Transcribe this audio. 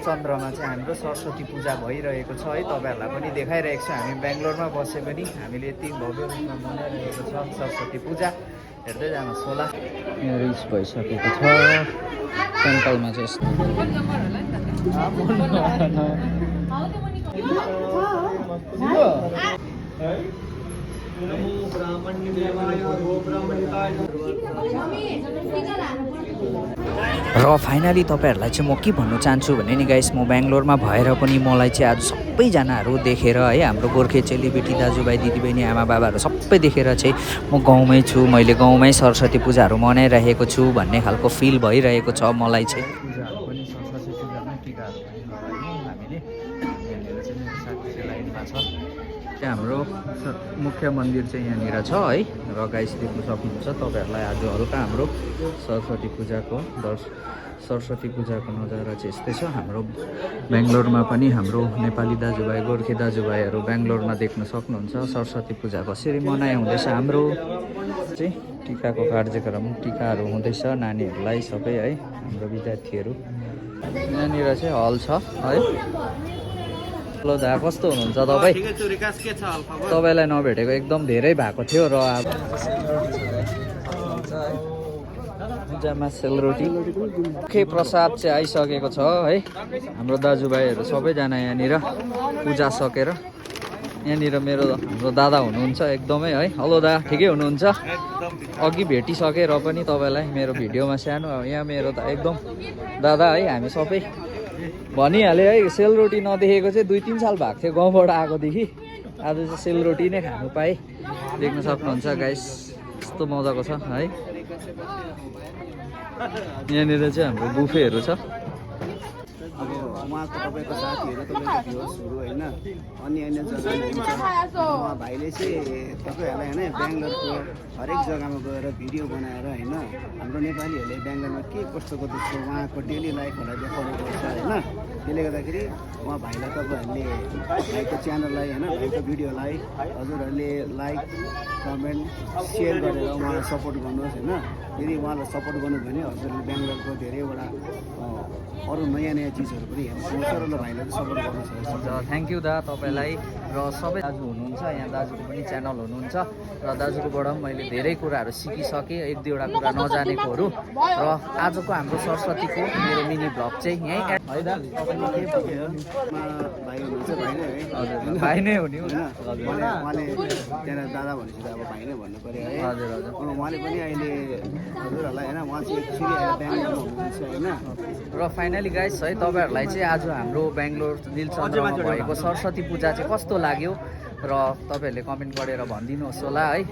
चन्द्रमा चाहिँ हाम्रो सरस्वती पूजा भइरहेको छ है, तपाईँहरूलाई पनि देखाइरहेको छ। हामी बेङ्गलोरमा बसे पनि हामीले यति भव्य रूपमा मनाइरहेको छ सरस्वती पूजा। हेर्दै जानुहोस् होला। यहाँ रिच भइसकेको छ टेम्पलमा चाहिँ यस्तो र फाइनली तपाईँहरूलाई चाहिँ म के भन्नु चाहन्छु भने नि गाइस, म बेङ्गलोरमा भएर पनि मलाई चाहिँ आज सबैजनाहरू देखेर है, हाम्रो गोर्खे चेलीबेटी दाजुभाइ दिदीबहिनी आमा बाबाहरू सबै देखेर चाहिँ म गाउँमै छु, मैले गाउँमै सरस्वती पूजाहरू मनाइरहेको छु भन्ने खालको फिल भइरहेको छ मलाई चाहिँ। पूजाहरू पनि सरस्वती पूजामै टिकाहरू पनि लगायौँ हामीले। यहाँनिर चाहिँ मेरो साथी चाहिँ लाइनमा छ। हाम्रो मुख्य मन्दिर चाहिँ यहाँनिर छ है, र गाइस देख्नु सक्नुहुन्छ तपाईँहरूलाई आज हल्का हाम्रो सरस्वती पूजाको नजारा चाहिँ यस्तै छ। हाम्रो बेङ्गलोरमा पनि हाम्रो नेपाली दाजुभाइ गोर्खे दाजुभाइहरू बेङ्गलोरमा देख्न सक्नुहुन्छ सरस्वती पूजा कसरी मनाइ हुँदैछ। हाम्रो चाहिँ टिकाको कार्यक्रम, टिकाहरू हुँदैछ नानीहरूलाई सबै है, हाम्रो विद्यार्थीहरू। यहाँनिर चाहिँ हल छ है। हेलो दा, कस्तो हुनुहुन्छ तपाईँ? तपाईँलाई नभेटेको एकदम धेरै भएको थियो र अब पूजामा सेलरोटी मुख्य प्रसाद चाहिँ आइसकेको छ है। हाम्रो दाजुभाइहरू सबैजना यहाँनिर पूजा सकेर, यहाँनिर हाम्रो दादा हुनुहुन्छ एकदमै है। हेलो दा, ठिकै हुनुहुन्छ? अघि भेटिसकेर पनि तपाईँलाई मेरो भिडियोमा सानो यहाँ मेरो त एकदम दादा है। हामी सबै भनिहालेँ है, सेलरोटी नदेखेको चाहिँ 2-3 साल भएको थियो गाउँबाट आएकोदेखि। आज चाहिँ सेलरोटी नै खानु पाएँ। देख्न सक्नुहुन्छ गाइस, यस्तो मजाको छ है। यहाँनिर चाहिँ हाम्रो बुफेहरू छ। अब उहाँको तपाईँको साथीहरू तपाईँको भ्युवर्सहरू होइन, अन्य जग्गामा हुन्छ। उहाँ भाइले चाहिँ तपाईँहरूलाई होइन बेङ्गलोरको हरेक जग्गामा गएर भिडियो बनाएर होइन, हाम्रो नेपालीहरूले बेङ्गलोरमा के कस्तो गर्दैछ उहाँको डेली लाइफहरूलाई देखाउने गर्छ होइन। त्यसले गर्दाखेरि उहाँ भाइलाई तपाईँहरूले भाइको च्यानललाई होइन, भाइको भिडियोलाई हजुरहरूले लाइक कमेन्ट सेयर गरेर उहाँलाई सपोर्ट गर्नुहोस् होइन। यदि उहाँलाई सपोर्ट गर्नु भने हजुरहरूले बेङ्गलोरको धेरैवटा अरू नयाँ नयाँ चिजहरू पनि हेर्नु सक्नुहुन्छ र भाइलाई सपोर्ट गर्नु सक्नुहुन्छ। थ्याङ्क यू दा तपाईँलाई। र सबै दाजु हुनुहुन्छ यहाँ, दाजुको पनि च्यानल हुनुहुन्छ र दाजुकोबाट पनि मैले धेरै कुराहरू सिकिसकेँ, 1-2वटा कुरा नजानेकोहरू। र आजको हाम्रो सरस्वतीको मेरो मिनी ब्लग चाहिँ यहीँ है दा। तपाईँले के भाइ हुनुहुन्छ, भाइ नै है। हजुर, भाइ नै हो नि होइन, उहाँले त्यहाँ दादा भनेपछि त अब भाइ नै भन्नु पऱ्यो है। हजुर हजुर। उहाँले पनि अहिले हजुरहरूलाई होइन, उहाँ चाहिँ एकचोटि अहिले बेङ्गलोरमा हुनुहुन्छ होइन। र फाइनली गाइस है, तपाईँहरूलाई चाहिँ आज हाम्रो बेङ्गलोर नीलचन्द्रमा भएको सरस्वती पूजा चाहिँ कस्तो लाग्यो र तपाईँहरूले कमेन्ट गरेर भनिदिनुहोस् होला है।